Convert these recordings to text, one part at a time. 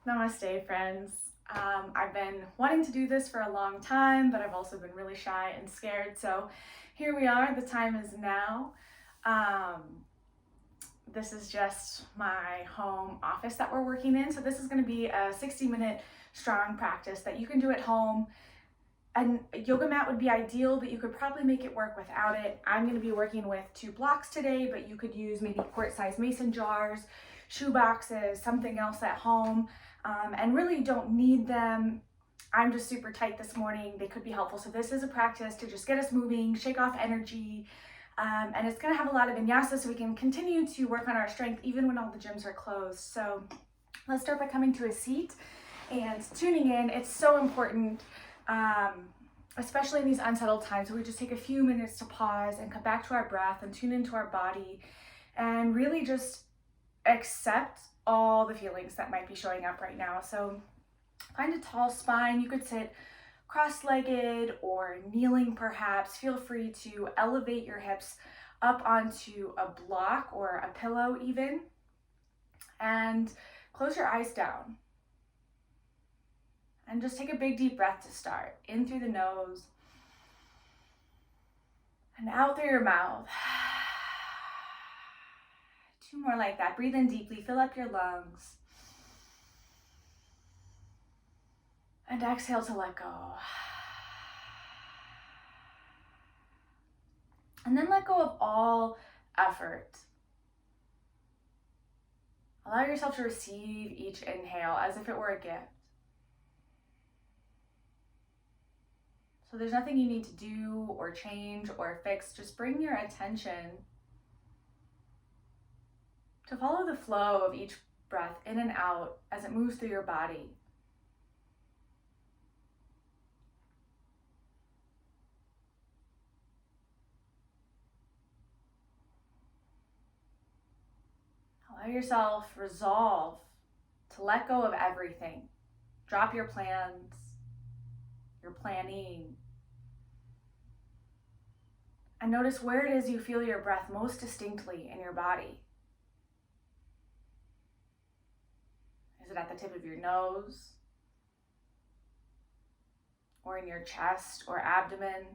Namaste, friends. I've been wanting to do this for a long time, but I've also been really shy and scared. So here we are. The time is now. This is just my home office that we're working in. So this is going to be a 60-minute strong practice that you can do at home. And a yoga mat would be ideal, but you could probably make it work without it. I'm going to be working with 2 blocks today, but you could use maybe quart-sized mason jars, shoe boxes, something else at home, and really don't need them. I'm just super tight this morning. They could be helpful. So this is a practice to just get us moving, shake off energy, and it's going to have a lot of vinyasa so we can continue to work on our strength even when all the gyms are closed. So let's start by coming to a seat and tuning in. It's so important. Especially in these unsettled times, we just take a few minutes to pause and come back to our breath and tune into our body and really just accept all the feelings that might be showing up right now. So find a tall spine. You could sit cross-legged or kneeling perhaps. Feel free to elevate your hips up onto a block or a pillow even, and close your eyes down. And just take a big deep breath to start. In through the nose and out through your mouth. 2 more like that. Breathe in deeply, fill up your lungs. And exhale to let go. And then let go of all effort. Allow yourself to receive each inhale as if it were a gift. So there's nothing you need to do or change or fix. Just bring your attention to follow the flow of each breath in and out as it moves through your body. Allow yourself resolve to let go of everything. Drop your plans, your planning. And notice where it is you feel your breath most distinctly in your body. Is it at the tip of your nose? Or in your chest or abdomen?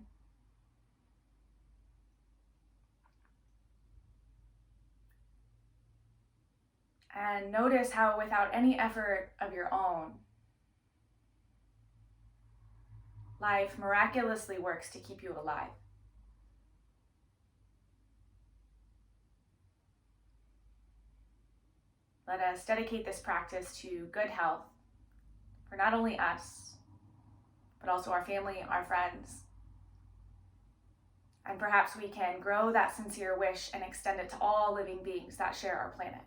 And notice how without any effort of your own, life miraculously works to keep you alive. Let us dedicate this practice to good health for not only us, but also our family, our friends. And perhaps we can grow that sincere wish and extend it to all living beings that share our planet.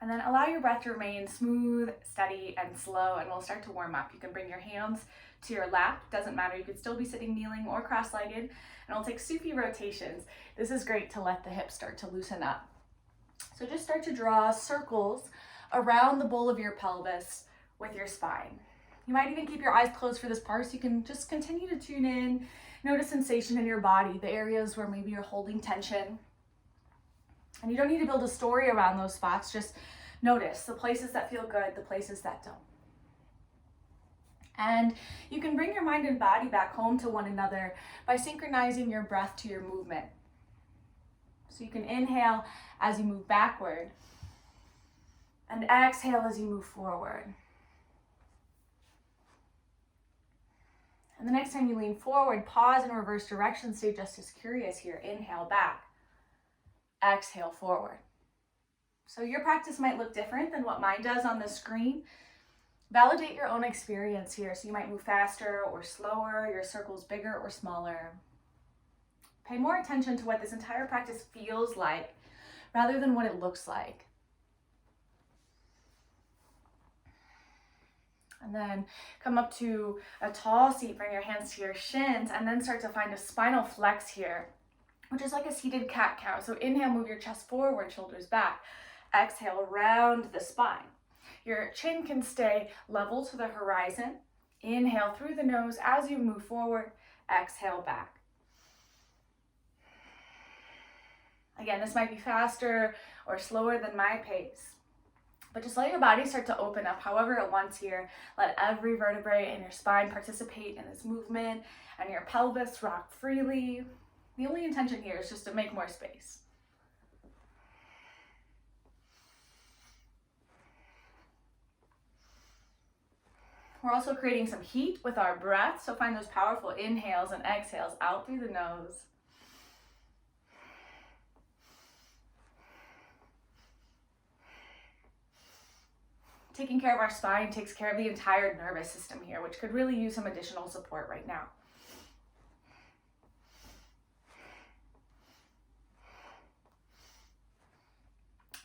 And then allow your breath to remain smooth, steady, and slow, and we'll start to warm up. You can bring your hands to your lap, doesn't matter, you could still be sitting kneeling or cross-legged, and we'll take Sufi Rotations. This is great to let the hips start to loosen up. So just start to draw circles around the bowl of your pelvis with your spine. You might even keep your eyes closed for this part, so you can just continue to tune in, notice sensation in your body, the areas where maybe you're holding tension. And you don't need to build a story around those spots, just notice the places that feel good, the places that don't. And you can bring your mind and body back home to one another by synchronizing your breath to your movement. So you can inhale as you move backward and exhale as you move forward. And the next time you lean forward, pause in reverse direction, stay just as curious here. Inhale back. Exhale forward. So your practice might look different than what mine does on the screen. Validate your own experience here. So you might move faster or slower, your circles bigger or smaller. Pay more attention to what this entire practice feels like rather than what it looks like. And then come up to a tall seat, bring your hands to your shins, and then start to find a spinal flex here, which is like a seated cat-cow. So inhale, move your chest forward, shoulders back. Exhale, round the spine. Your chin can stay level to the horizon. Inhale through the nose as you move forward. Exhale back. Again, this might be faster or slower than my pace. But just let your body start to open up however it wants here. Let every vertebrae in your spine participate in this movement and your pelvis rock freely. The only intention here is just to make more space. We're also creating some heat with our breath, so find those powerful inhales and exhales out through the nose. Taking care of our spine takes care of the entire nervous system here, which could really use some additional support right now.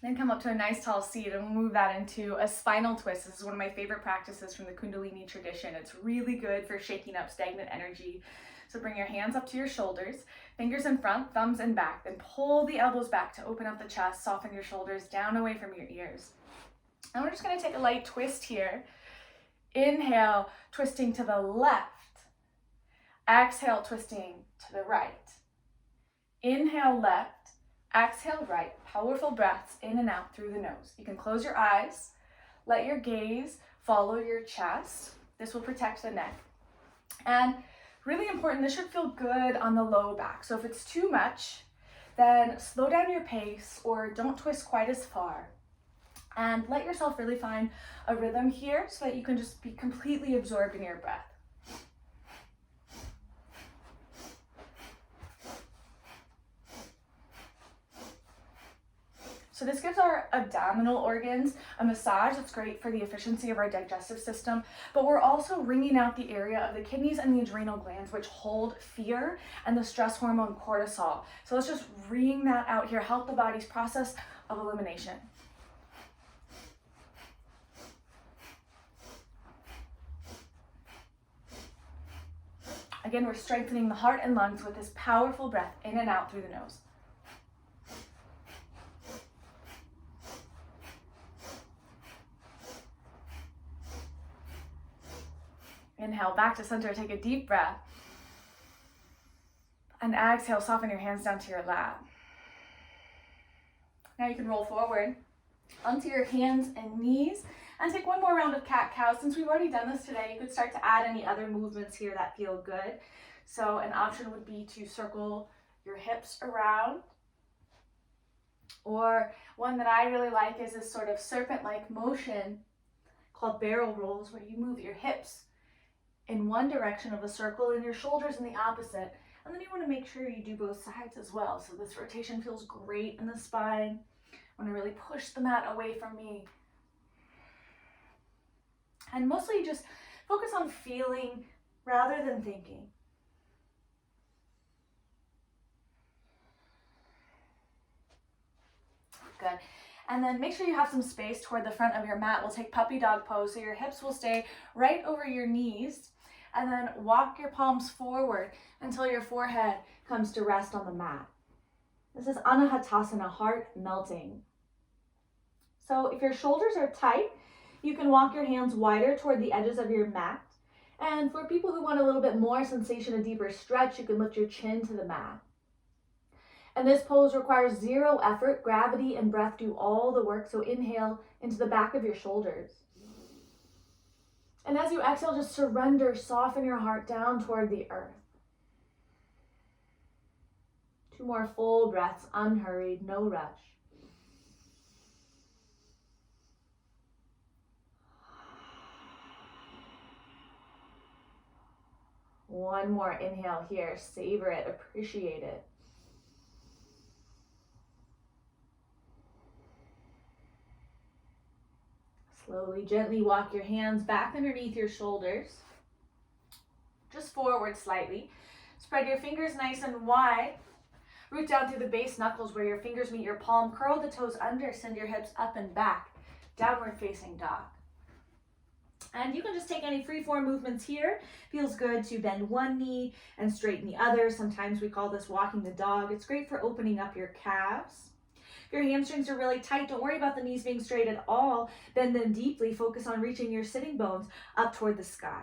Then come up to a nice tall seat and we'll move that into a spinal twist. This is one of my favorite practices from the Kundalini tradition. It's really good for shaking up stagnant energy. So bring your hands up to your shoulders, fingers in front, thumbs in back, then pull the elbows back to open up the chest, soften your shoulders down away from your ears. And we're just gonna take a light twist here. Inhale, twisting to the left. Exhale, twisting to the right. Inhale, left. Exhale, right. Powerful breaths in and out through the nose. You can close your eyes. Let your gaze follow your chest. This will protect the neck. And really important, this should feel good on the low back. So if it's too much, then slow down your pace or don't twist quite as far. And let yourself really find a rhythm here so that you can just be completely absorbed in your breath. So this gives our abdominal organs a massage. It's great for the efficiency of our digestive system, but we're also wringing out the area of the kidneys and the adrenal glands, which hold fear and the stress hormone cortisol. So let's just wring that out here, help the body's process of elimination. Again, we're strengthening the heart and lungs with this powerful breath in and out through the nose. Inhale, back to center, take a deep breath. And exhale, soften your hands down to your lap. Now you can roll forward onto your hands and knees and take one more round of cat-cow. Since we've already done this today, you could start to add any other movements here that feel good. So an option would be to circle your hips around. Or one that I really like is this sort of serpent-like motion called barrel rolls, where you move your hips in one direction of a circle and your shoulders in the opposite. And then you want to make sure you do both sides as well. So this rotation feels great in the spine. I want to really push the mat away from me. And mostly just focus on feeling rather than thinking. Good. And then make sure you have some space toward the front of your mat. We'll take puppy dog pose, so your hips will stay right over your knees. And then walk your palms forward until your forehead comes to rest on the mat. This is Anahatasana Heart-Melting. So if your shoulders are tight, you can walk your hands wider toward the edges of your mat. And for people who want a little bit more sensation, a deeper stretch, you can lift your chin to the mat. And this pose requires zero effort. Gravity and breath do all the work. So inhale into the back of your shoulders. And as you exhale, just surrender, soften your heart down toward the earth. 2 more full breaths, unhurried, no rush. One more inhale here, savor it, appreciate it. Slowly, gently walk your hands back underneath your shoulders, just forward slightly. Spread your fingers nice and wide. Root down through the base knuckles where your fingers meet your palm. Curl the toes under, send your hips up and back. Downward facing dog. And you can just take any free-form movements here. Feels good to bend one knee and straighten the other. Sometimes we call this walking the dog. It's great for opening up your calves. If your hamstrings are really tight, don't worry about the knees being straight at all. Bend them deeply. Focus on reaching your sitting bones up toward the sky.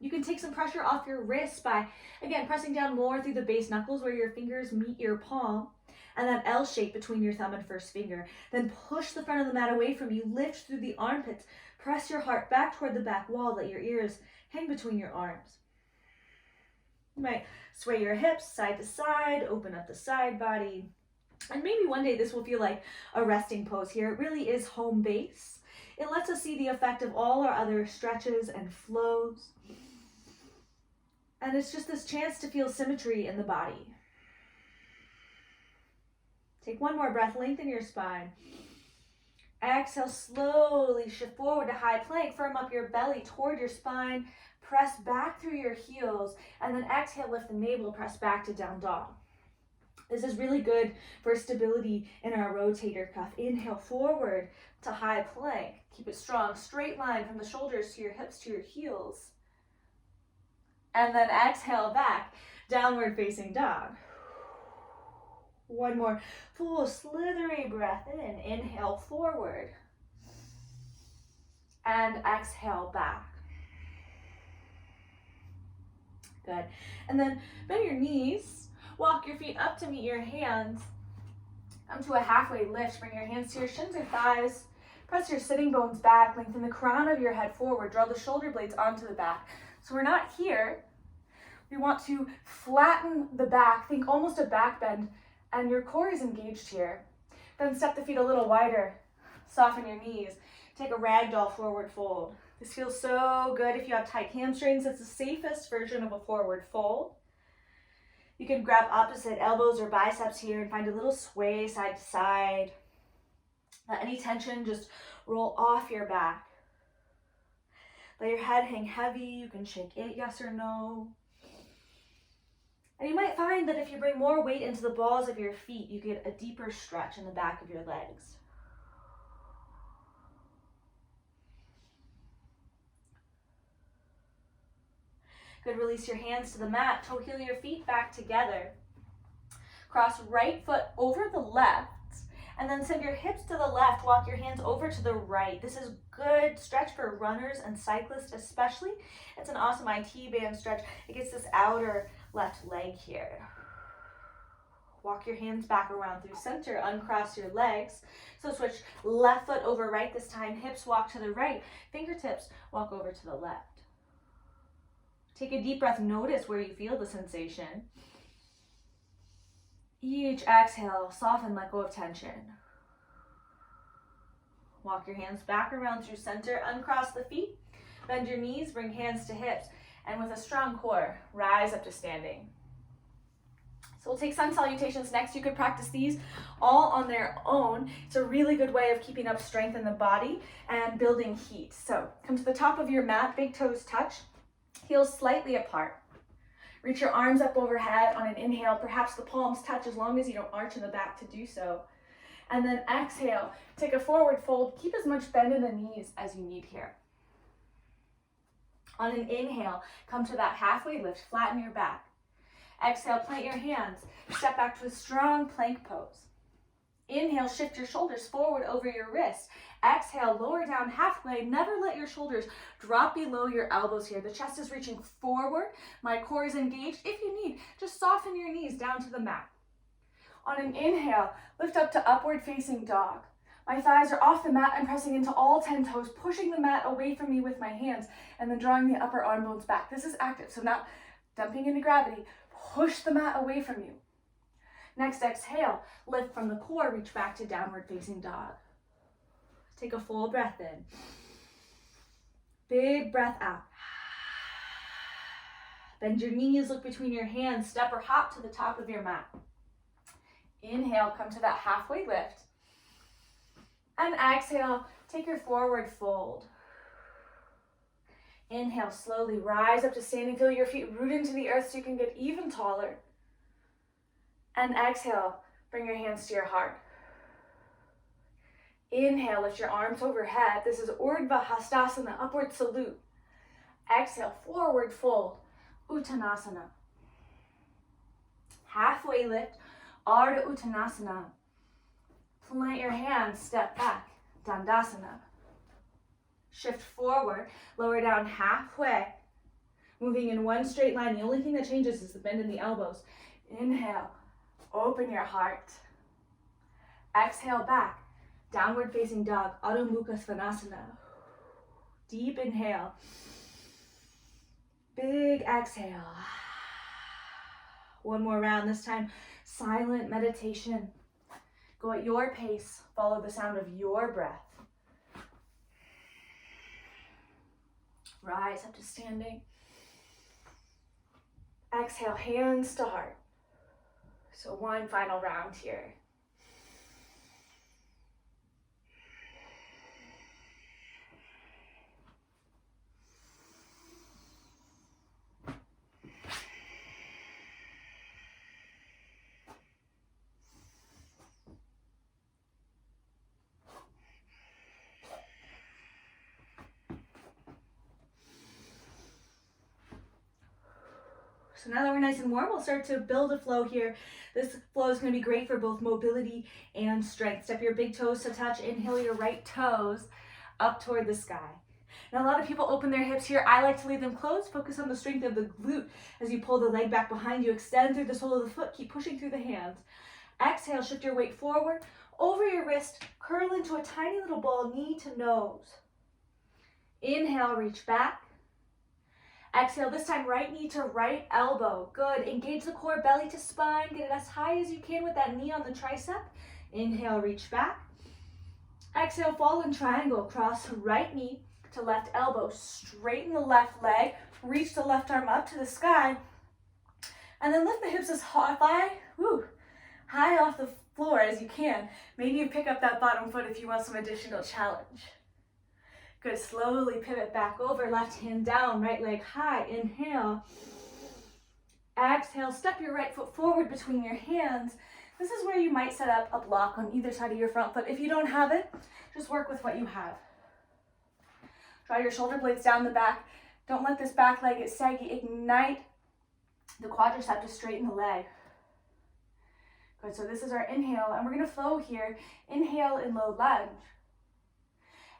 You can take some pressure off your wrists by, again, pressing down more through the base knuckles where your fingers meet your palm. and that L shape between your thumb and first finger. Then push the front of the mat away from you, lift through the armpits, press your heart back toward the back wall, let your ears hang between your arms. You might sway your hips side to side, open up the side body, and maybe one day this will feel like a resting pose here. It really is home base. It lets us see the effect of all our other stretches and flows. And it's just this chance to feel symmetry in the body. Take one more breath, lengthen your spine. Exhale, slowly shift forward to high plank. Firm up your belly toward your spine. Press back through your heels. And then exhale, lift the navel, press back to down dog. This is really good for stability in our rotator cuff. Inhale forward to high plank. Keep it strong. Straight line from the shoulders to your hips to your heels. And then exhale back, downward facing dog. One more full slithery breath in. Inhale forward. And exhale back. Good. And then bend your knees. Walk your feet up to meet your hands. Come to a halfway lift. Bring your hands to your shins or thighs. Press your sitting bones back. Lengthen the crown of your head forward. Draw the shoulder blades onto the back. So we're not here. We want to flatten the back. Think almost a back bend. And your core is engaged here. Then step the feet a little wider. Soften your knees. Take a ragdoll forward fold. This feels so good if you have tight hamstrings. It's the safest version of a forward fold. You can grab opposite elbows or biceps here and find a little sway side to side. Let any tension just roll off your back. Let your head hang heavy. You can shake it, yes or no. And you might find that if you bring more weight into the balls of your feet, you get a deeper stretch in the back of your legs. Good, release your hands to the mat. Toe heel your feet back together. Cross right foot over the left, and then send your hips to the left. Walk your hands over to the right. This is good stretch for runners and cyclists especially. It's an awesome IT band stretch. It gets this outer left leg here. Walk your hands back around through center, uncross your legs. So switch left foot over right this time, hips walk to the right, fingertips walk over to the left. Take a deep breath, notice where you feel the sensation. Each exhale, soften, let go of tension. Walk your hands back around through center, uncross the feet, bend your knees, bring hands to hips. And with a strong core, rise up to standing. So we'll take sun salutations next. You could practice these all on their own. It's a really good way of keeping up strength in the body and building heat. So come to the top of your mat, big toes touch, heels slightly apart. Reach your arms up overhead on an inhale. Perhaps the palms touch as long as you don't arch in the back to do so. And then exhale, take a forward fold. Keep as much bend in the knees as you need here. On an inhale, come to that halfway lift, flatten your back. Exhale, plant your hands, step back to a strong plank pose. Inhale, shift your shoulders forward over your wrist. Exhale, lower down halfway. Never let your shoulders drop below your elbows here. The chest is reaching forward. My core is engaged. If you need, just soften your knees down to the mat. On an inhale, lift up to upward facing dog. My thighs are off the mat. I'm pressing into all 10 toes, pushing the mat away from me with my hands, and then drawing the upper arm bones back. This is active, so not dumping into gravity. Push the mat away from you. Next, exhale, lift from the core, reach back to downward facing dog. Take a full breath in. Big breath out. Bend your knees, look between your hands, step or hop to the top of your mat. Inhale, come to that halfway lift. And exhale, take your forward fold. Inhale, slowly rise up to standing. Feel your feet root into the earth so you can get even taller. And exhale, bring your hands to your heart. Inhale, lift your arms overhead. This is Urdhva Hastasana, upward salute. Exhale, forward fold, Uttanasana. Halfway lift, Ardha Uttanasana. Plant your hands, step back, Dandasana. Shift forward, lower down halfway. Moving in one straight line. The only thing that changes is the bend in the elbows. Inhale, open your heart. Exhale back. Downward facing dog, Adho Mukha Svanasana. Deep inhale. Big exhale. One more round, this time silent meditation. Go at your pace, follow the sound of your breath. Rise up to standing. Exhale, hands to heart. So one final round here. So now that we're nice and warm, we'll start to build a flow here. This flow is going to be great for both mobility and strength. Step your big toes to touch. Inhale your right toes up toward the sky. Now a lot of people open their hips here. I like to leave them closed. Focus on the strength of the glute as you pull the leg back behind you. Extend through the sole of the foot. Keep pushing through the hands. Exhale, shift your weight forward. Over your wrist, curl into a tiny little ball, knee to nose. Inhale, reach back. Exhale, this time right knee to right elbow. Good. Engage the core, belly to spine. Get it as high as you can with that knee on the tricep. Inhale, reach back. Exhale, fallen triangle. Cross right knee to left elbow. Straighten the left leg. Reach the left arm up to the sky. And then lift the hips as high off the floor as you can. Maybe you pick up that bottom foot if you want some additional challenge. Good, slowly pivot back over, left hand down, right leg high, inhale. Exhale, step your right foot forward between your hands. This is where you might set up a block on either side of your front foot. If you don't have it, just work with what you have. Draw your shoulder blades down the back. Don't let this back leg get saggy. Ignite the quadricep to straighten the leg. Good, so this is our inhale, and we're gonna flow here. Inhale in low lunge.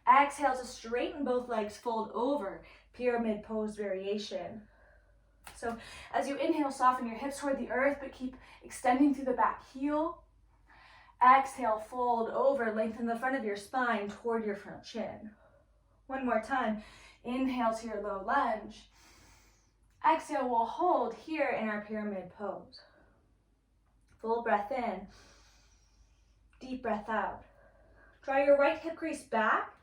Exhale to straighten both legs, fold over, pyramid pose variation. So as you inhale, soften your hips toward the earth, but keep extending through the back heel. Exhale, fold over, lengthen the front of your spine toward your front chin. One more time. Inhale to your low lunge. Exhale, we'll hold here in our pyramid pose. Full breath in. Deep breath out. Draw your right hip crease back.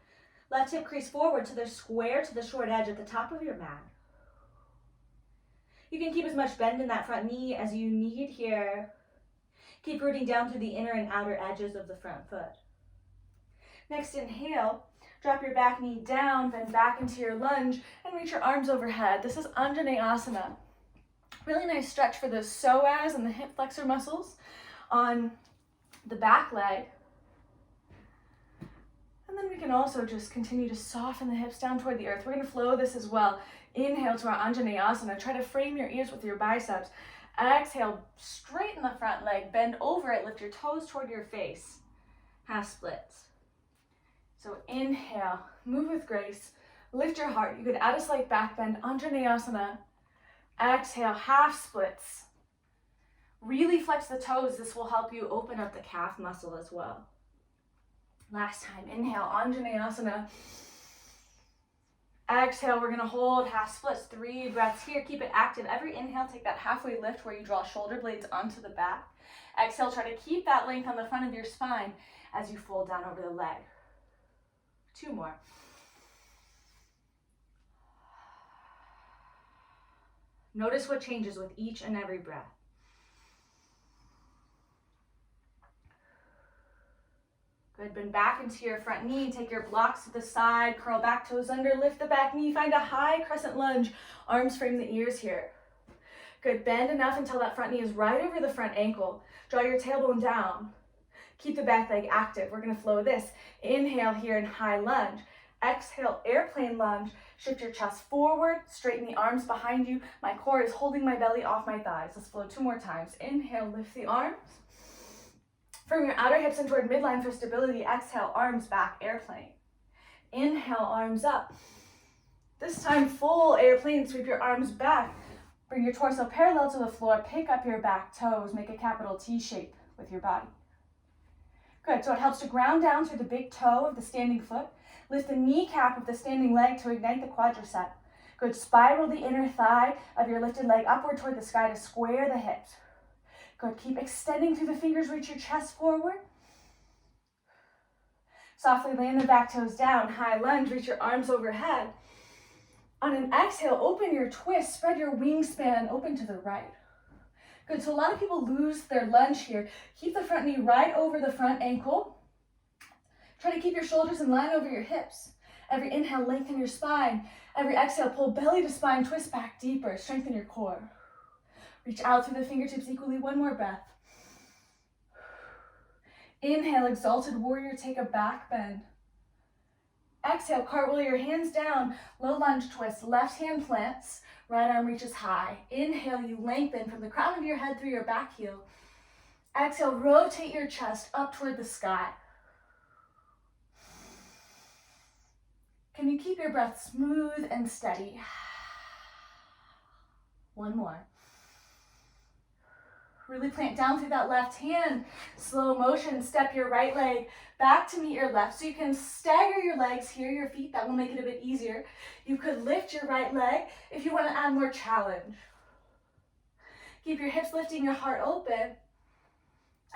Left hip crease forward to the square to the short edge at the top of your mat. You can keep as much bend in that front knee as you need here. Keep rooting down through the inner and outer edges of the front foot. Next, inhale. Drop your back knee down, bend back into your lunge, and reach your arms overhead. This is Anahatasana. Really nice stretch for the psoas and the hip flexor muscles on the back leg. And then we can also just continue to soften the hips down toward the earth. We're going to flow this as well. Inhale to our Anahatasana. Try to frame your ears with your biceps. Exhale, straighten the front leg, bend over it, lift your toes toward your face. Half splits. So inhale, move with grace, lift your heart. You could add a slight back bend, Anahatasana. Exhale, half splits. Really flex the toes. This will help you open up the calf muscle as well. Last time, inhale, Anahatasana. Exhale, we're gonna hold half splits, 3 breaths here. Keep it active. Every inhale, take that halfway lift where you draw shoulder blades onto the back. Exhale, try to keep that length on the front of your spine as you fold down over the leg. 2 more. Notice what changes with each and every breath. Good, bend back into your front knee, take your blocks to the side, curl back toes under, lift the back knee, find a high crescent lunge, arms frame the ears here. Good, bend enough until that front knee is right over the front ankle. Draw your tailbone down. Keep the back leg active. We're gonna flow this. Inhale here in high lunge. Exhale, airplane lunge. Shift your chest forward, straighten the arms behind you. My core is holding my belly off my thighs. Let's flow 2 more times. Inhale, lift the arms. Bring your outer hips in toward midline for stability. Exhale, arms back, airplane. Inhale, arms up. This time, full airplane. Sweep your arms back. Bring your torso parallel to the floor. Pick up your back toes. Make a capital T shape with your body. Good, so it helps to ground down through the big toe of the standing foot. Lift the kneecap of the standing leg to ignite the quadricep. Good, spiral the inner thigh of your lifted leg upward toward the sky to square the hips. Good, keep extending through the fingers, reach your chest forward. Softly land the back toes down, high lunge, reach your arms overhead. On an exhale, open your twist, spread your wingspan open to the right. Good, so a lot of people lose their lunge here. Keep the front knee right over the front ankle. Try to keep your shoulders in line over your hips. Every inhale, lengthen your spine. Every exhale, pull belly to spine, twist back deeper, strengthen your core. Reach out through the fingertips equally, one more breath. Inhale, exalted warrior, take a back bend. Exhale, cartwheel your hands down, low lunge twist, left hand plants, right arm reaches high. Inhale, you lengthen from the crown of your head through your back heel. Exhale, rotate your chest up toward the sky. Can you keep your breath smooth and steady? One more. Really plant down through that left hand. Slow motion, step your right leg back to meet your left. So you can stagger your legs here, your feet. That will make it a bit easier. You could lift your right leg if you want to add more challenge. Keep your hips lifting, your heart open.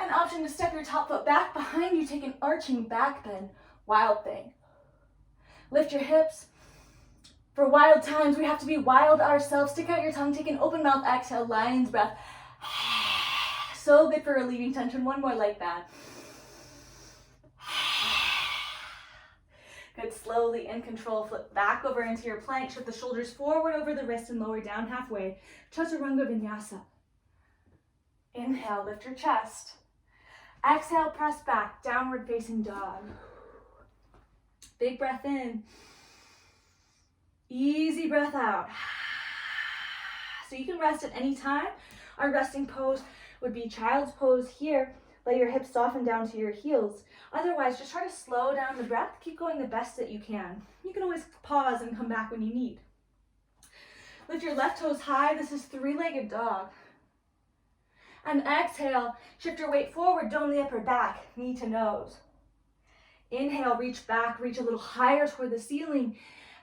An option to step your top foot back behind you. Take an arching back bend. Wild thing. Lift your hips. For wild times, we have to be wild ourselves. Stick out your tongue. Take an open mouth exhale, lion's breath. So good for relieving tension. One more like that. Good, slowly in control, flip back over into your plank. Shift the shoulders forward over the wrist and lower down halfway. Chaturanga Vinyasa. Inhale, lift your chest. Exhale, press back, downward facing dog. Big breath in. Easy breath out. So you can rest at any time. Our resting pose would be child's pose here. Let your hips soften down to your heels. Otherwise, just try to slow down the breath. Keep going the best that you can. You can always pause and come back when you need. Lift your left toes high. This is three-legged dog. And exhale, shift your weight forward, dome the upper back, knee to nose. Inhale, reach back, reach a little higher toward the ceiling.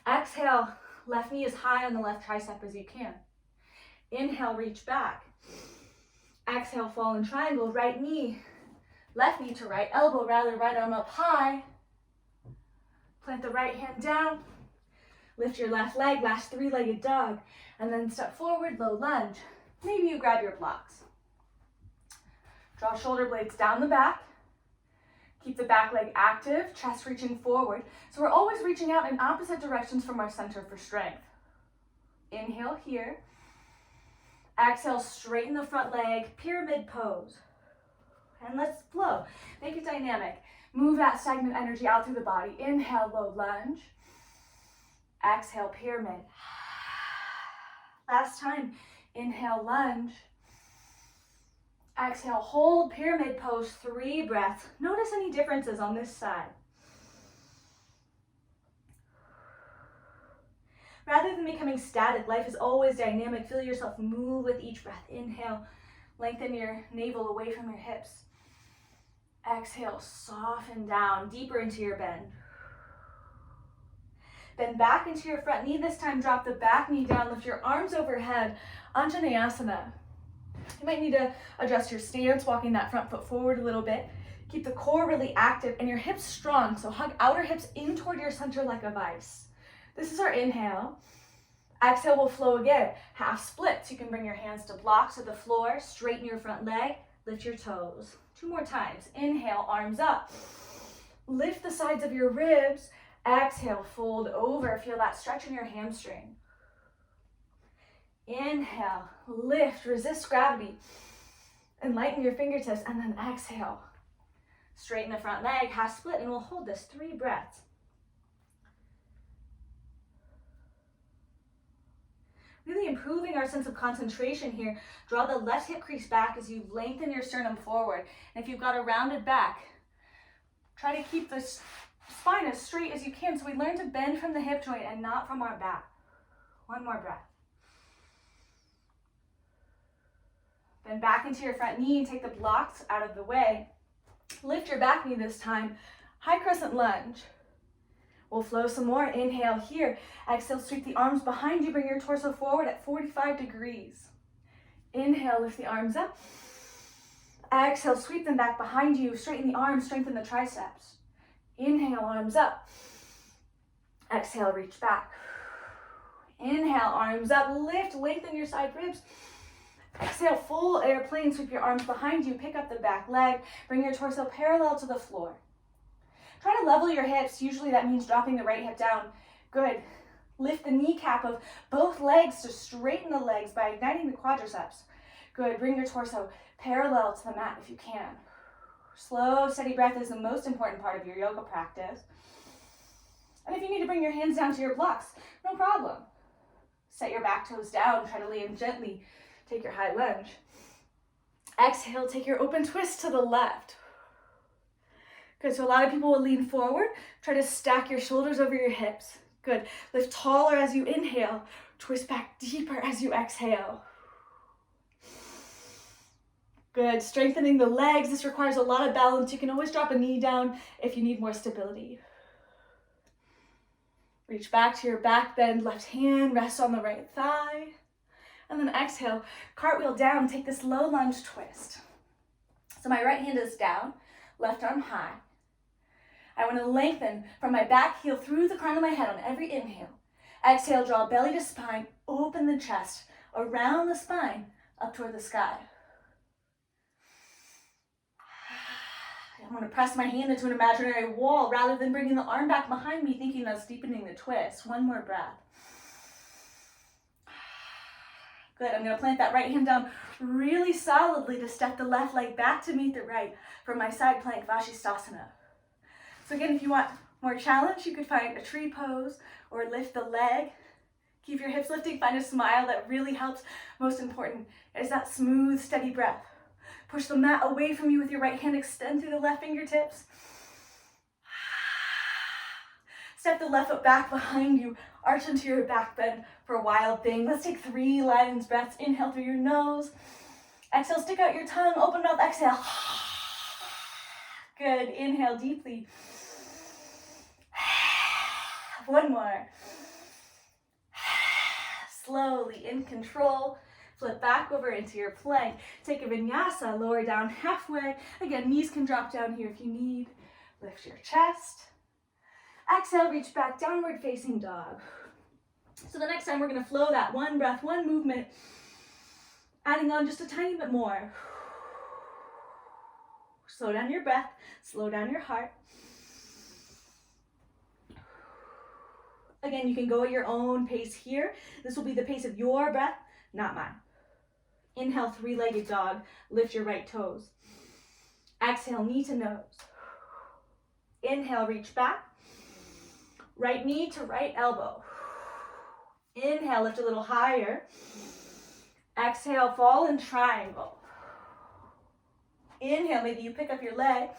Exhale, left knee as high on the left tricep as you can. Inhale, reach back. Exhale, fall in triangle, right knee, left knee to right elbow, rather right arm up high. Plant the right hand down. Lift your left leg, last three-legged dog, and then step forward, low lunge. Maybe you grab your blocks. Draw shoulder blades down the back. Keep the back leg active, chest reaching forward. So we're always reaching out in opposite directions from our center for strength. Inhale here. Exhale, straighten the front leg, pyramid pose. And let's flow. Make it dynamic. Move that stagnant energy out through the body. Inhale, low lunge. Exhale, pyramid. Last time. Inhale, lunge. Exhale, hold pyramid pose, 3 breaths. Notice any differences on this side. Rather than becoming static, life is always dynamic. Feel yourself move with each breath. Inhale, lengthen your navel away from your hips. Exhale, soften down, deeper into your bend. Bend back into your front knee. This time, drop the back knee down. Lift your arms overhead. Anjaneyasana. You might need to adjust your stance, walking that front foot forward a little bit. Keep the core really active and your hips strong. So hug outer hips in toward your center like a vice. This is our inhale. Exhale will flow again. Half splits. You can bring your hands to blocks of the floor. Straighten your front leg. Lift your toes. 2 more times. Inhale, arms up. Lift the sides of your ribs. Exhale, fold over. Feel that stretch in your hamstring. Inhale, lift, resist gravity. And lighten your fingertips. And then exhale. Straighten the front leg, half split, and we'll hold this 3 breaths. Really improving our sense of concentration here. Draw the left hip crease back as you lengthen your sternum forward. And if you've got a rounded back, try to keep the spine as straight as you can. So we learn to bend from the hip joint and not from our back. 1 more breath. Bend back into your front knee and take the blocks out of the way. Lift your back knee this time. High crescent lunge. We'll flow some more. Inhale here. Exhale, sweep the arms behind you. Bring your torso forward at 45 degrees. Inhale, lift the arms up. Exhale, sweep them back behind you. Straighten the arms, strengthen the triceps. Inhale, arms up. Exhale, reach back. Inhale, arms up. Lift, lengthen your side ribs. Exhale, full airplane. Sweep your arms behind you. Pick up the back leg. Bring your torso parallel to the floor. Try to level your hips. Usually that means dropping the right hip down. Good. Lift the kneecap of both legs to straighten the legs by igniting the quadriceps. Good. Bring your torso parallel to the mat if you can. Slow, steady breath is the most important part of your yoga practice. And if you need to bring your hands down to your blocks, no problem. Set your back toes down. Try to land gently. Take your high lunge. Exhale, take your open twist to the left. Good, so a lot of people will lean forward. Try to stack your shoulders over your hips. Good, lift taller as you inhale. Twist back deeper as you exhale. Good, strengthening the legs. This requires a lot of balance. You can always drop a knee down if you need more stability. Reach back to your back bend. Left hand, rest on the right thigh. And then exhale, cartwheel down. Take this low lunge twist. So my right hand is down, left arm high. I want to lengthen from my back heel through the crown of my head on every inhale. Exhale, draw belly to spine, open the chest, around the spine, up toward the sky. I want to press my hand into an imaginary wall rather than bringing the arm back behind me, thinking that's deepening the twist. One more breath. Good, I'm going to plant that right hand down really solidly to step the left leg back to meet the right for my side plank Vashisthasana. So again, if you want more challenge, you could find a tree pose or lift the leg. Keep your hips lifting, find a smile that really helps. Most important is that smooth, steady breath. Push the mat away from you with your right hand, extend through the left fingertips. Step the left foot back behind you, arch into your back bend for a wild thing. Let's take 3 lion's breaths. Inhale through your nose. Exhale, stick out your tongue, open mouth, exhale. Good, inhale deeply. One more. Slowly, in control, flip back over into your plank. Take a vinyasa, lower down halfway. Again, knees can drop down here if you need. Lift your chest. Exhale, reach back, downward facing dog. So the next time we're gonna flow that one breath, one movement, adding on just a tiny bit more. Slow down your breath, slow down your heart. Again, you can go at your own pace here. This will be the pace of your breath, not mine. Inhale, 3-legged dog. Lift your right toes. Exhale, knee to nose. Inhale, reach back. Right knee to right elbow. Inhale, lift a little higher. Exhale, fall in triangle. Inhale, maybe you pick up your leg.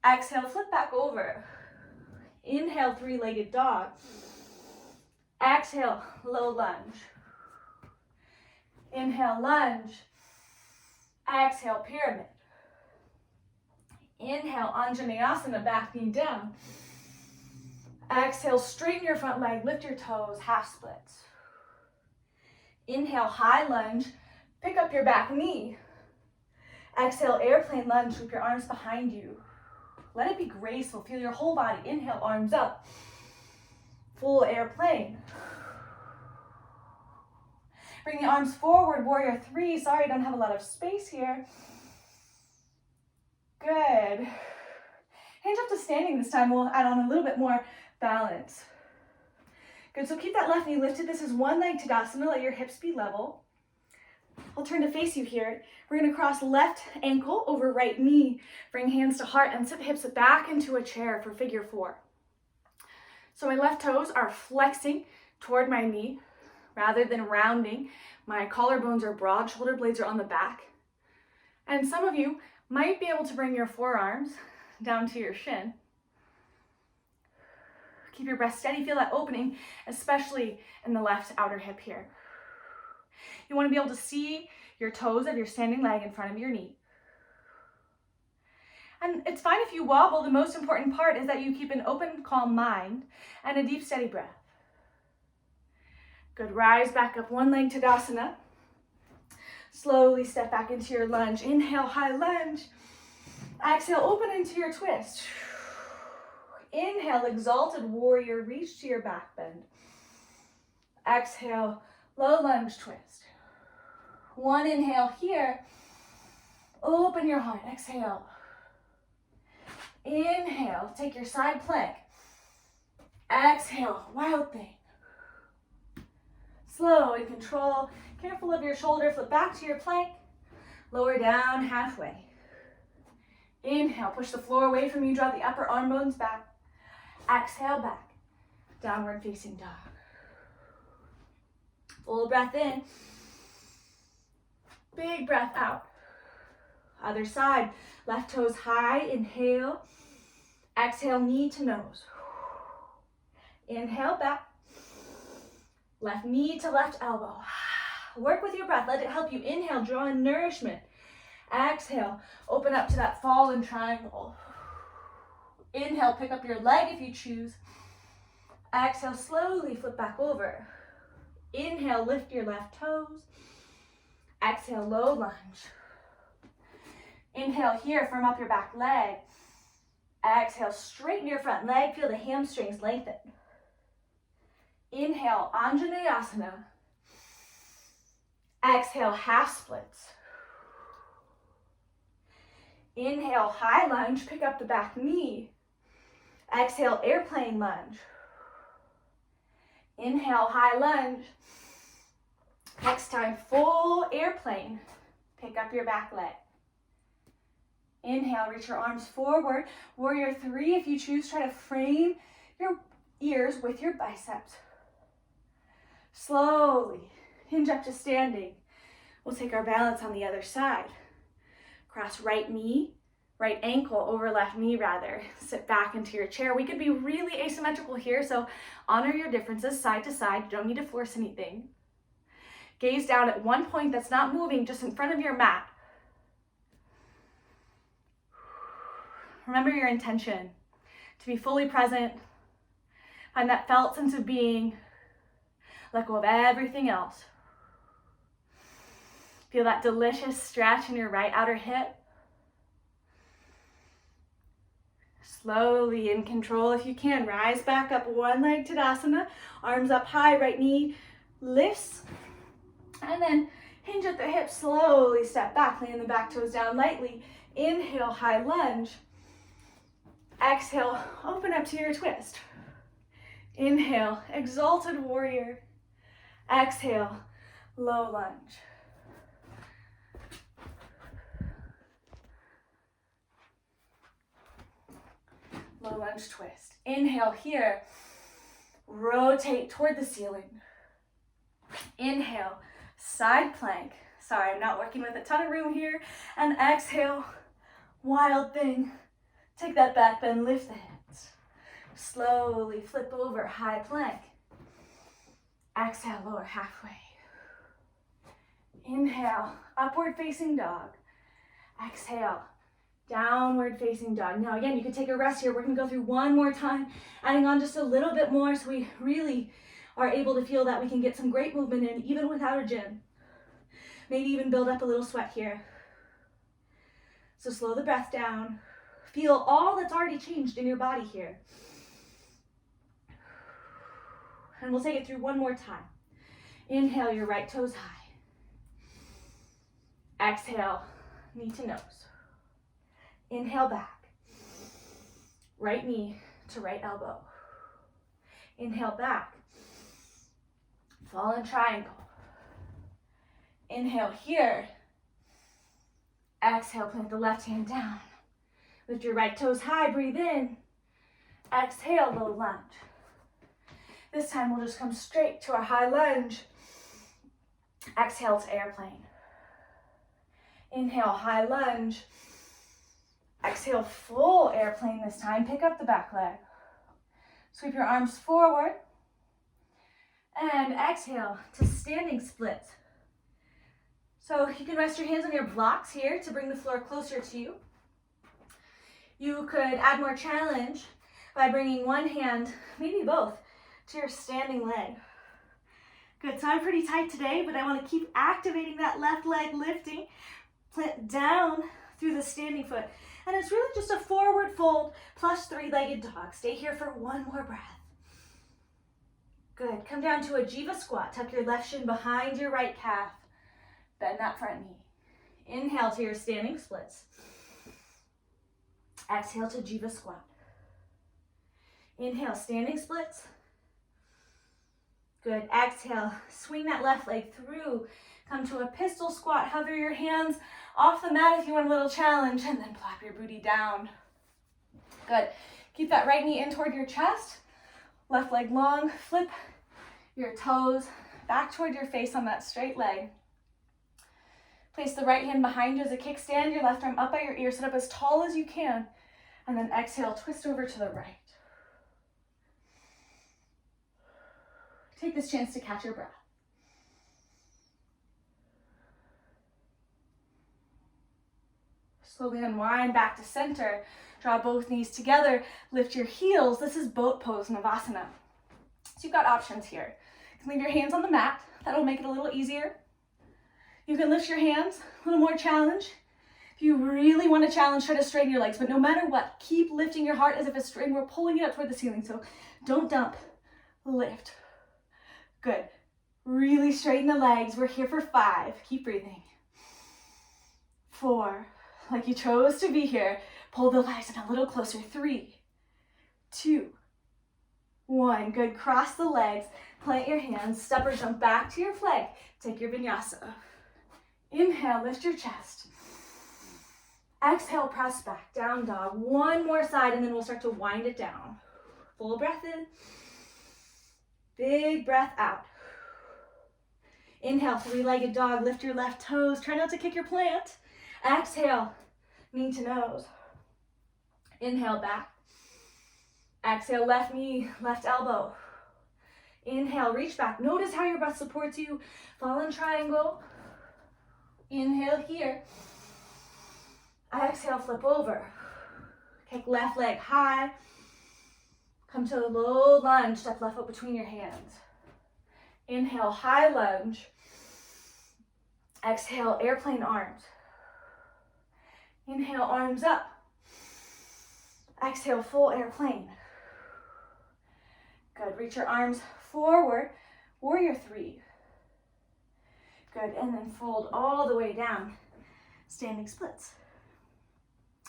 Exhale, flip back over. Inhale, 3-legged dog. Exhale, low lunge. Inhale, lunge. Exhale, pyramid. Inhale, Anjaneyasana, back knee down. Exhale, straighten your front leg, lift your toes, half splits. Inhale, high lunge, pick up your back knee. Exhale, airplane lunge, sweep your arms behind you. Let it be graceful, feel your whole body. Inhale, arms up. Full airplane. Bring the arms forward, warrior 3. Sorry, I don't have a lot of space here. Good. Hands up to standing this time. We'll add on a little bit more balance. Good, so keep that left knee lifted. This is one leg Tadasana. Let your hips be level. I'll turn to face you here. We're going to cross left ankle over right knee. Bring hands to heart and sit hips back into a chair for figure 4. So my left toes are flexing toward my knee rather than rounding. My collarbones are broad, shoulder blades are on the back. And some of you might be able to bring your forearms down to your shin. Keep your breath steady, feel that opening, especially in the left outer hip here. You want to be able to see your toes of your standing leg in front of your knee. And it's fine if you wobble. The most important part is that you keep an open, calm mind and a deep, steady breath. Good, rise back up, one leg Tadasana. Slowly step back into your lunge. Inhale, high lunge. Exhale, open into your twist. Inhale, exalted warrior, reach to your back bend. Exhale, low lunge twist. One inhale here. Open your heart, exhale. Inhale, take your side plank. Exhale, wild thing. Slow and control. Careful of your shoulder, flip back to your plank. Lower down halfway. Inhale, push the floor away from you, draw the upper arm bones back. Exhale, back. Downward facing dog. Full breath in. Big breath out. Other side, left toes high, inhale. Exhale, knee to nose. Inhale, back. Left knee to left elbow. Work with your breath, let it help you. Inhale, draw in nourishment. Exhale, open up to that fallen triangle. Inhale, pick up your leg if you choose. Exhale, slowly flip back over. Inhale, lift your left toes. Exhale, low lunge. Inhale here, firm up your back leg. Exhale, straighten your front leg, feel the hamstrings lengthen. Inhale, Anjaneyasana. Exhale, half splits. Inhale, high lunge, pick up the back knee. Exhale, airplane lunge. Inhale, high lunge. Next time, full airplane. Pick up your back leg. Inhale, reach your arms forward. Warrior 3, if you choose, try to frame your ears with your biceps. Slowly hinge up to standing. We'll take our balance on the other side. Cross right knee, right ankle over left knee rather. Sit back into your chair. We could be really asymmetrical here, so honor your differences side to side. You don't need to force anything. Gaze down at one point that's not moving, just in front of your mat. Remember your intention to be fully present. Find that felt sense of being. Let go of everything else. Feel that delicious stretch in your right outer hip. Slowly, in control, if you can, rise back up, one leg Tadasana, arms up high, right knee lifts, and then hinge at the hips, slowly step back, laying the back toes down lightly. Inhale, high lunge. Exhale, open up to your twist. Inhale, exalted warrior. Exhale, low lunge. Low lunge twist. Inhale here. Rotate toward the ceiling. Inhale, side plank. Sorry, I'm not working with a ton of room here. And exhale, wild thing. Take that back bend, lift the hips. Slowly flip over, high plank. Exhale, lower halfway. Inhale, upward facing dog. Exhale, downward facing dog. Now again, you could take a rest here. We're gonna go through one more time, adding on just a little bit more so we really are able to feel that we can get some great movement in even without a gym. Maybe even build up a little sweat here. So slow the breath down. Feel all that's already changed in your body here. And we'll take it through one more time. Inhale, your right toes high. Exhale, knee to nose. Inhale back. Right knee to right elbow. Inhale back. Fallen triangle. Inhale here. Exhale, plant the left hand down. Lift your right toes high, breathe in. Exhale, low lunge. This time we'll just come straight to our high lunge. Exhale to airplane. Inhale, high lunge. Exhale, full airplane this time. Pick up the back leg. Sweep your arms forward. And exhale to standing split. So you can rest your hands on your blocks here to bring the floor closer to you. You could add more challenge by bringing one hand, maybe both, to your standing leg. Good, so I'm pretty tight today, but I want to keep activating that left leg lifting. Plant down through the standing foot. And it's really just a forward fold plus three-legged dog. Stay here for one more breath. Good, come down to a Jiva squat. Tuck your left shin behind your right calf. Bend that front knee. Inhale to your standing splits. Exhale to Jiva squat. Inhale, standing splits. Good, exhale, swing that left leg through. Come to a pistol squat. Hover your hands off the mat if you want a little challenge, and then plop your booty down. Good, keep that right knee in toward your chest. Left leg long, flip your toes back toward your face on that straight leg. Place the right hand behind you as a kickstand, your left arm up by your ear, sit up as tall as you can, and then exhale, twist over to the right. Take this chance to catch your breath. Slowly unwind back to center. Draw both knees together. Lift your heels. This is boat pose, Navasana. So you've got options here. You can leave your hands on the mat. That'll make it a little easier. You can lift your hands, a little more challenge. If you really want to challenge, try to straighten your legs. But no matter what, keep lifting your heart as if a string. We're pulling it up toward the ceiling. So don't dump. Lift. Good. Really straighten the legs. We're here for 5. Keep breathing. 4. Like you chose to be here. Pull the legs in a little closer. 3, 2, 1. Good. Cross the legs. Plant your hands. Step or jump back to your flag. Take your vinyasa. Inhale, lift your chest. Exhale, press back. Down dog. One more side, and then we'll start to wind it down. Full breath in. Big breath out. Inhale, three-legged dog. Lift your left toes. Try not to kick your plant. Exhale, knee to nose. Inhale, back. Exhale, left knee, left elbow. Inhale, reach back. Notice how your breath supports you. Fallen triangle. Inhale here. Exhale, flip over. Kick left leg high. Come to a low lunge. Step left foot between your hands. Inhale, high lunge. Exhale, airplane arms. Inhale, arms up. Exhale, full airplane. Good, reach your arms forward. Warrior 3. Good, and then fold all the way down. Standing splits.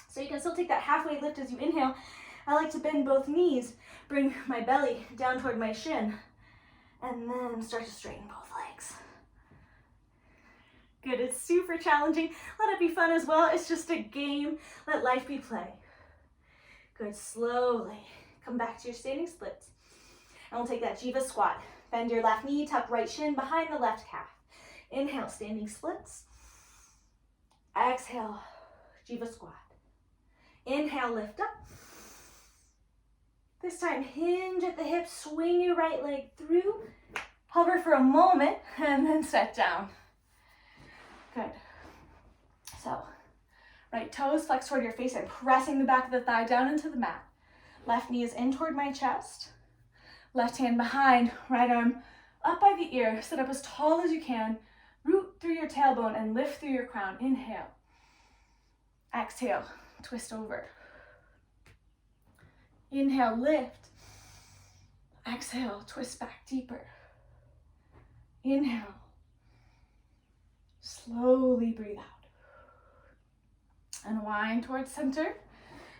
So you can still take that halfway lift as you inhale. I like to bend both knees, bring my belly down toward my shin, and then start to straighten both legs. Good, it's super challenging. Let it be fun as well. It's just a game. Let life be play. Good, slowly come back to your standing splits. And we'll take that Jiva squat. Bend your left knee, tuck right shin behind the left calf. Inhale, standing splits. Exhale, Jiva squat. Inhale, lift up. This time, hinge at the hips, swing your right leg through, hover for a moment, and then set down. Good. So, right toes flex toward your face. I'm pressing the back of the thigh down into the mat. Left knee is in toward my chest. Left hand behind, right arm up by the ear. Sit up as tall as you can. Root through your tailbone and lift through your crown. Inhale. Exhale, twist over. Inhale, lift. Exhale, twist back deeper. Inhale. Slowly breathe out. Unwind towards center.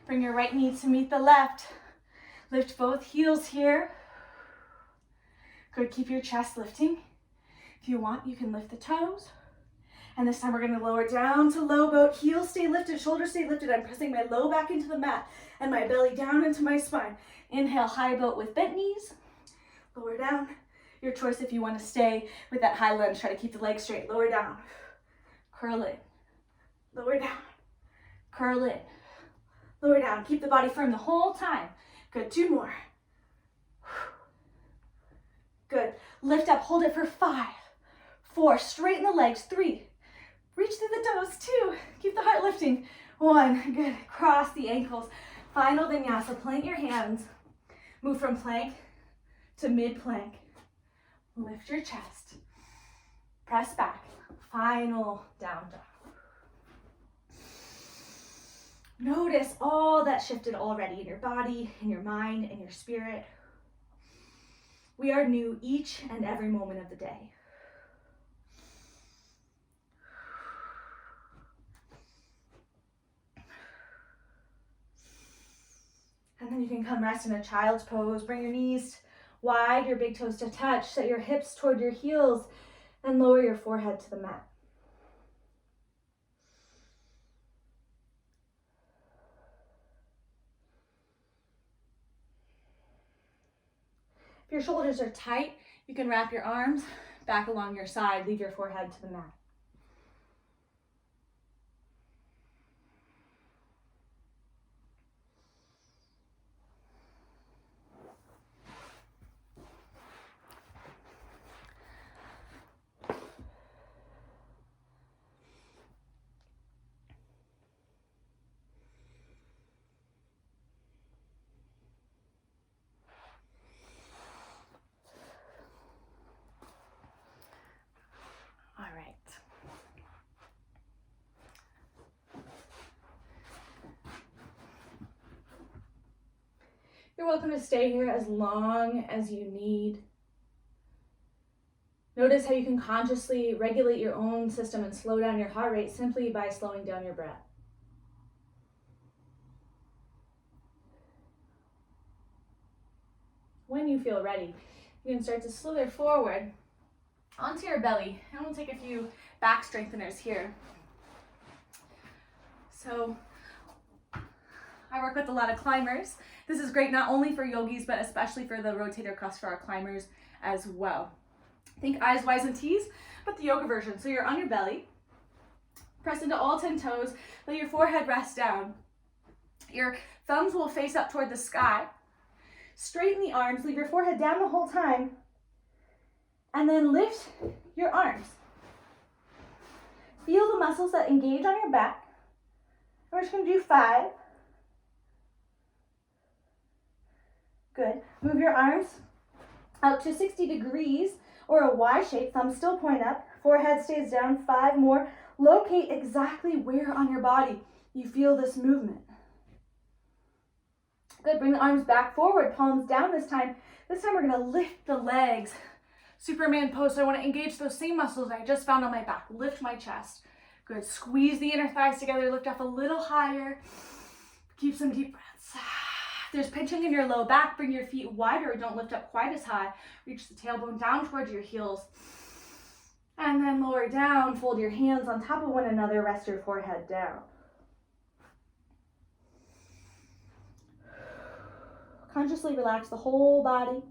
Bring your right knee to meet the left. Lift both heels here. Good, keep your chest lifting. If you want, you can lift the toes. And this time we're gonna lower down to low boat. Heels stay lifted, shoulders stay lifted. I'm pressing my low back into the mat and my belly down into my spine. Inhale, high boat with bent knees. Lower down. Your choice if you want to stay with that high lunge. Try to keep the legs straight. Lower down. Curl in. Lower down. Curl in. Lower down. Keep the body firm the whole time. Good. 2 more. Good. Lift up. Hold it for 5, 4. Straighten the legs. 3. Reach through the toes. 2. Keep the heart lifting. 1. Good. Cross the ankles. Final vinyasa. Plant your hands. Move from plank to mid-plank. Lift your chest. Press back. Final down dog. Notice all that shifted already in your body, in your mind, in your spirit. We are new each and every moment of the day. And then you can come rest in a child's pose. Bring your knees wide, your big toes to touch. Set your hips toward your heels and lower your forehead to the mat. If your shoulders are tight, you can wrap your arms back along your side. Leave your forehead to the mat. All right. You're welcome to stay here as long as you need. Notice how you can consciously regulate your own system and slow down your heart rate simply by slowing down your breath. When you feel ready, you can start to slither forward onto your belly, and we'll take a few back strengtheners here. So I work with a lot of climbers. This is great not only for yogis, but especially for the rotator cuff for our climbers as well. Think eyes, Ys, and Ts, but the yoga version. So you're on your belly, press into all 10 toes, let your forehead rest down. Your thumbs will face up toward the sky. Straighten the arms, leave your forehead down the whole time, and then lift your arms. Feel the muscles that engage on your back. We're just going to do 5. Good. Move your arms out to 60 degrees or a Y shape. Thumbs still point up. Forehead stays down. 5 more. Locate exactly where on your body you feel this movement. Good. Bring the arms back forward. Palms down this time. This time we're going to lift the legs. Superman pose. So I want to engage those same muscles I just found on my back. Lift my chest. Good. Squeeze the inner thighs together. Lift up a little higher. Keep some deep breaths. There's pinching in your low back. Bring your feet wider. Don't lift up quite as high. Reach the tailbone down towards your heels. And then lower down. Fold your hands on top of one another. Rest your forehead down. Consciously relax the whole body.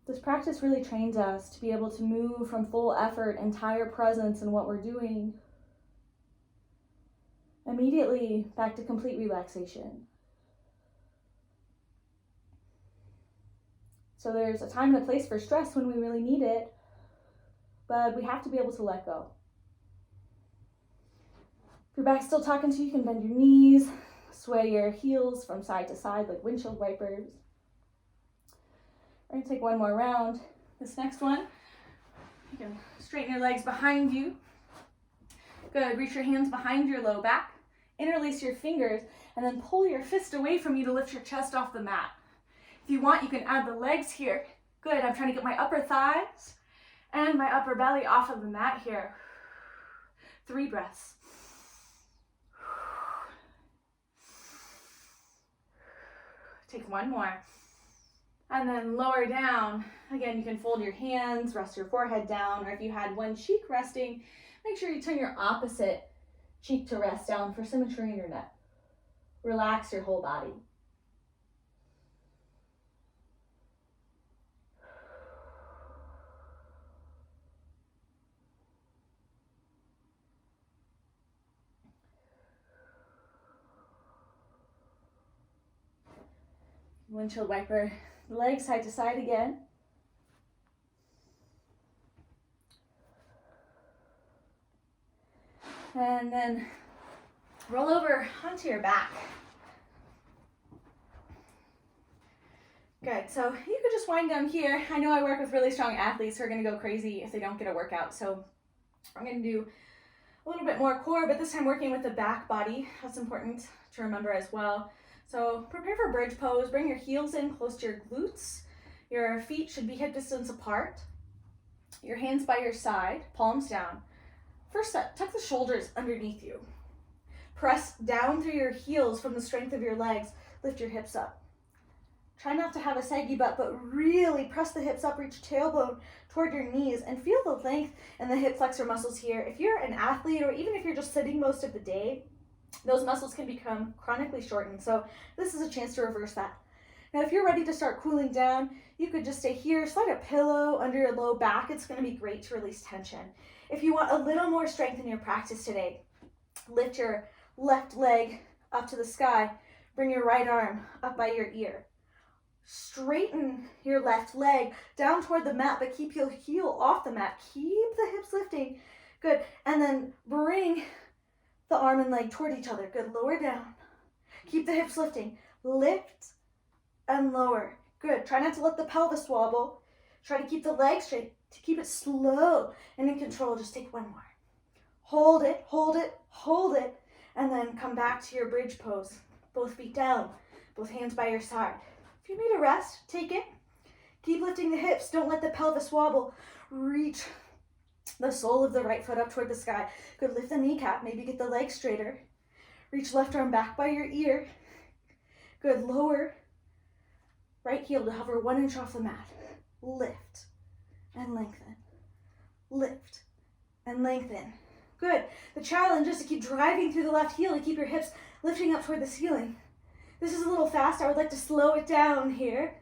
This practice really trains us to be able to move from full effort, entire presence in what we're doing, immediately back to complete relaxation. So there's a time and a place for stress when we really need it, but we have to be able to let go. If your back's still talking to you, you can bend your knees, sway your heels from side to side like windshield wipers. We're going to take one more round. This next one, you can straighten your legs behind you. Good. Reach your hands behind your low back. Interlace your fingers and then pull your fist away from you to lift your chest off the mat. If you want, you can add the legs here. Good. I'm trying to get my upper thighs and my upper belly off of the mat here. 3 breaths. Take one more. And then lower down. Again, you can fold your hands, rest your forehead down, or if you had one cheek resting, make sure you turn your opposite cheek to rest down for symmetry in your neck. Relax your whole body. Windshield wiper the legs side to side again. And then roll over onto your back. Good, so you could just wind down here. I know I work with really strong athletes who are gonna go crazy if they don't get a workout, so I'm gonna do a little bit more core, but this time working with the back body. That's important to remember as well. So prepare for bridge pose. Bring your heels in close to your glutes. Your feet should be hip distance apart. Your hands by your side, palms down. First step, tuck the shoulders underneath you. Press down through your heels from the strength of your legs. Lift your hips up. Try not to have a saggy butt, but really press the hips up, reach tailbone toward your knees, and feel the length in the hip flexor muscles here. If you're an athlete, or even if you're just sitting most of the day, those muscles can become chronically shortened. So this is a chance to reverse that. Now, if you're ready to start cooling down, you could just stay here, slide a pillow under your low back. It's gonna be great to release tension. If you want a little more strength in your practice today, lift your left leg up to the sky, bring your right arm up by your ear. Straighten your left leg down toward the mat, but keep your heel off the mat. Keep the hips lifting. Good. And then bring the arm and leg toward each other. Good. Lower down. Keep the hips lifting. Lift and lower. Good. Try not to let the pelvis wobble. Try to keep the legs straight. To keep it slow and in control, just take one more. Hold it, hold it, hold it, and then come back to your bridge pose. Both feet down, both hands by your side. If you need a rest, take it. Keep lifting the hips. Don't let the pelvis wobble. Reach the sole of the right foot up toward the sky. Good. Lift the kneecap. Maybe get the leg straighter. Reach left arm back by your ear. Good. Lower right heel to hover 1 inch off the mat. Lift and lengthen. Lift and lengthen. Good. The challenge is to keep driving through the left heel to keep your hips lifting up toward the ceiling. This is a little fast. I would like to slow it down here.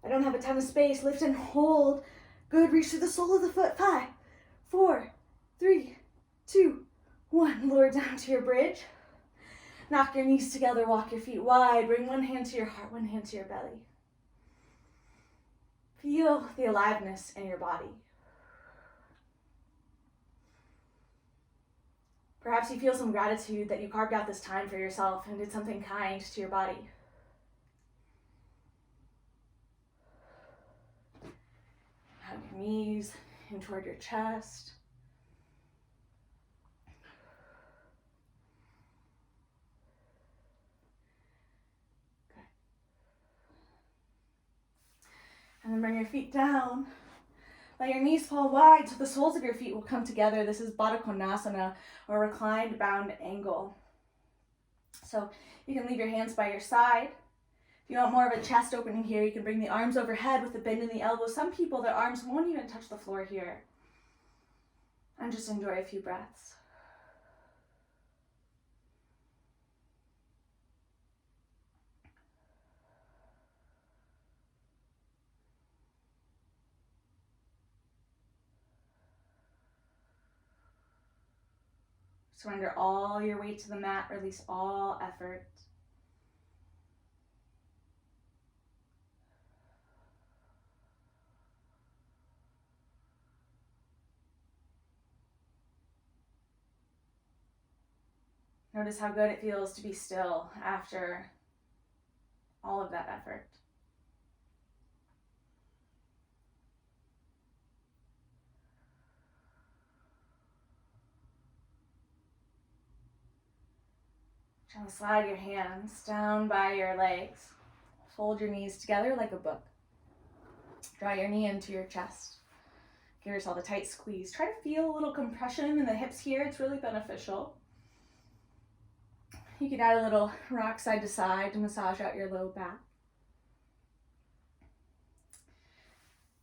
I don't have a ton of space. Lift and hold. Good. Reach to the sole of the foot. 5, 4, 3, 2, 1. Lower down to your bridge. Knock your knees together. Walk your feet wide. Bring one hand to your heart, one hand to your belly. Feel the aliveness in your body. Perhaps you feel some gratitude that you carved out this time for yourself and did something kind to your body. Hug your knees in toward your chest. Good. And then bring your feet down. Let your knees fall wide so the soles of your feet will come together. This is Baddha Konasana, or reclined bound angle. So you can leave your hands by your side. If you want more of a chest opening here, you can bring the arms overhead with a bend in the elbows. Some people, their arms won't even touch the floor here. And just enjoy a few breaths. Surrender all your weight to the mat, release all effort. Notice how good it feels to be still after all of that effort. Gently slide your hands down by your legs. Fold your knees together like a book. Draw your knee into your chest. Give yourself a tight squeeze. Try to feel a little compression in the hips here. It's really beneficial. You can add a little rock side to side to massage out your low back.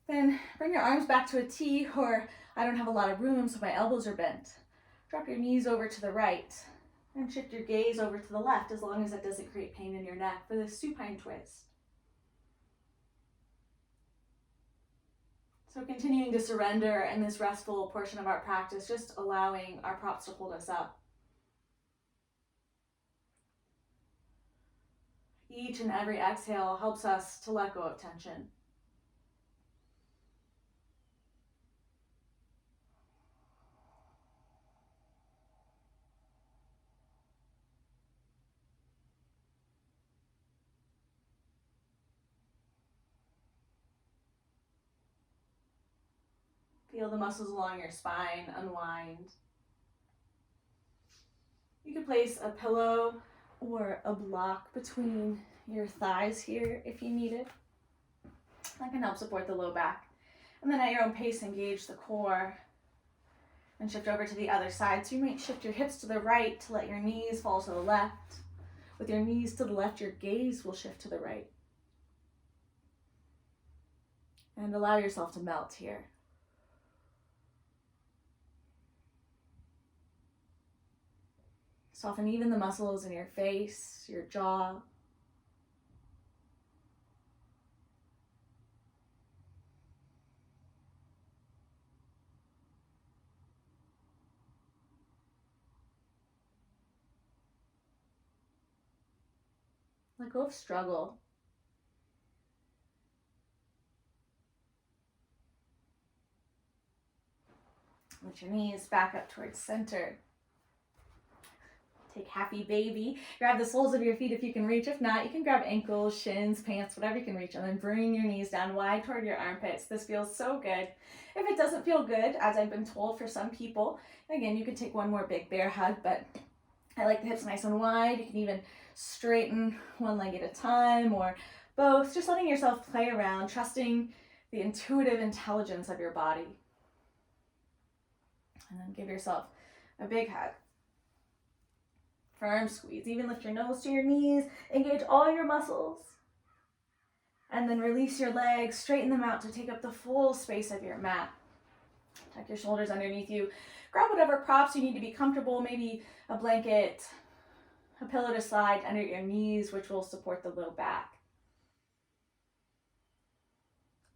Then bring your arms back to a T, or I don't have a lot of room, so my elbows are bent. Drop your knees over to the right. And shift your gaze over to the left, as long as it doesn't create pain in your neck, for this supine twist. So continuing to surrender in this restful portion of our practice, just allowing our props to hold us up. Each and every exhale helps us to let go of tension. Feel the muscles along your spine unwind. You could place a pillow or a block between your thighs here if you need it. That can help support the low back. And then at your own pace, engage the core and shift over to the other side. So you might shift your hips to the right to let your knees fall to the left. With your knees to the left, your gaze will shift to the right. And allow yourself to melt here. Soften even the muscles in your face, your jaw. Let go of struggle. Lift your knees back up towards center. Take happy baby. Grab the soles of your feet if you can reach. If not, you can grab ankles, shins, pants, whatever you can reach, and then bring your knees down wide toward your armpits. This feels so good. If it doesn't feel good, as I've been told for some people, again, you could take one more big bear hug, but I like the hips nice and wide. You can even straighten one leg at a time or both, just letting yourself play around, trusting the intuitive intelligence of your body. And then give yourself a big hug. Firm squeeze. Even lift your nose to your knees. Engage all your muscles. And then release your legs. Straighten them out to take up the full space of your mat. Tuck your shoulders underneath you. Grab whatever props you need to be comfortable. Maybe a blanket, a pillow to slide under your knees, which will support the low back.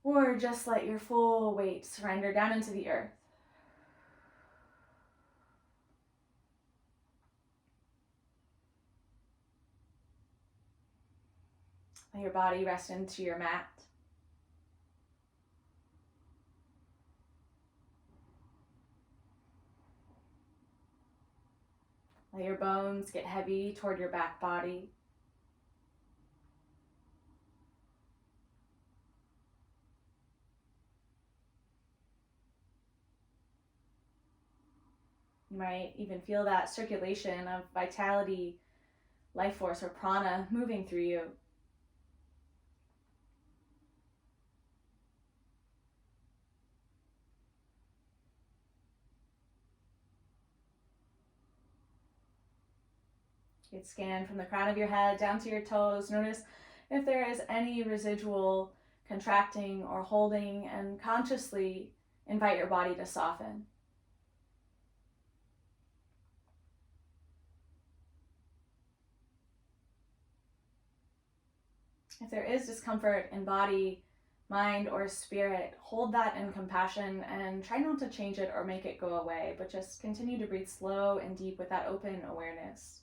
Or just let your full weight surrender down into the earth. Let your body rest into your mat. Let your bones get heavy toward your back body. You might even feel that circulation of vitality, life force, or prana moving through you. You can scan from the crown of your head down to your toes. Notice if there is any residual contracting or holding, and consciously invite your body to soften. If there is discomfort in body, mind, or spirit, hold that in compassion and try not to change it or make it go away, but just continue to breathe slow and deep with that open awareness.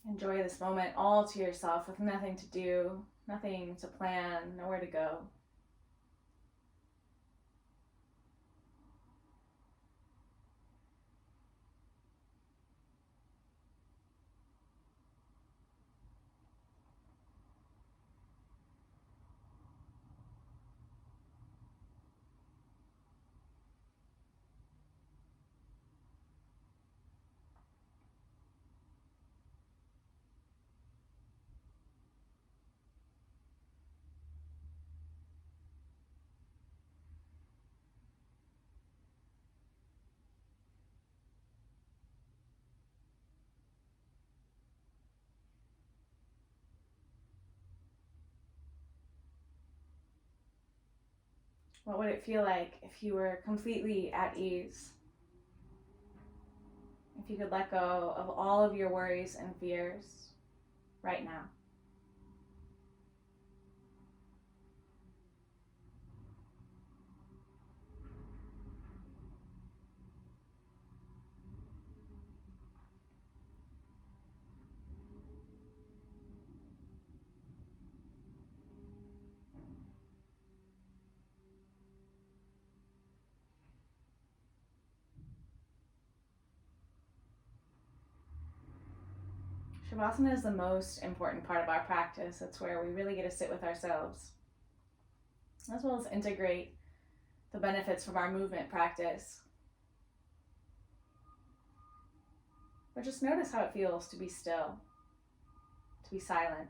Enjoy this moment all to yourself with nothing to do, nothing to plan, nowhere to go. What would it feel like if you were completely at ease? If you could let go of all of your worries and fears right now. Shavasana is the most important part of our practice. It's where we really get to sit with ourselves, as well as integrate the benefits from our movement practice. But just notice how it feels to be still, to be silent.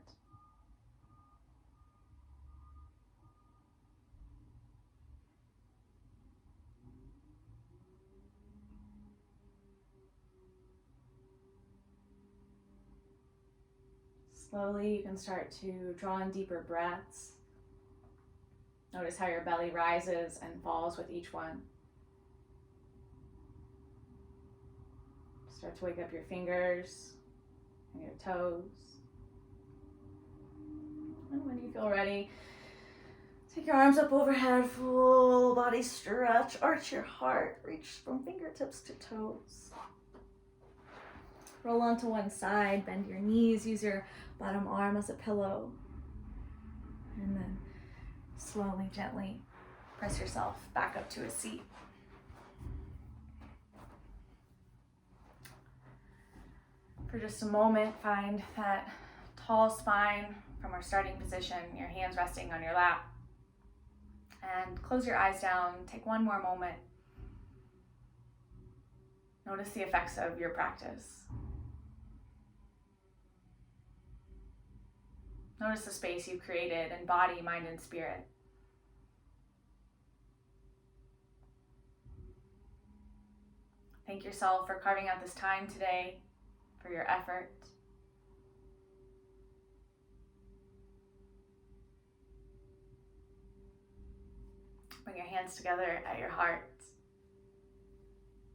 Slowly, you can start to draw in deeper breaths. Notice how your belly rises and falls with each one. Start to wake up your fingers and your toes. And when you feel ready, take your arms up overhead, full body stretch, arch your heart, reach from fingertips to toes. Roll onto one side, bend your knees, use your bottom arm as a pillow. And then slowly, gently press yourself back up to a seat. For just a moment, find that tall spine from our starting position, your hands resting on your lap. And close your eyes down, take one more moment. Notice the effects of your practice. Notice the space you've created in body, mind, and spirit. Thank yourself for carving out this time today, for your effort. Bring your hands together at your heart.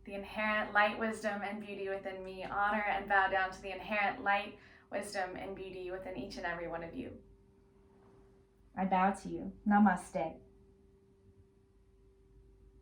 The inherent light, wisdom, and beauty within me, honor and bow down to the inherent light, wisdom, and beauty within each and every one of you. I bow to you. Namaste.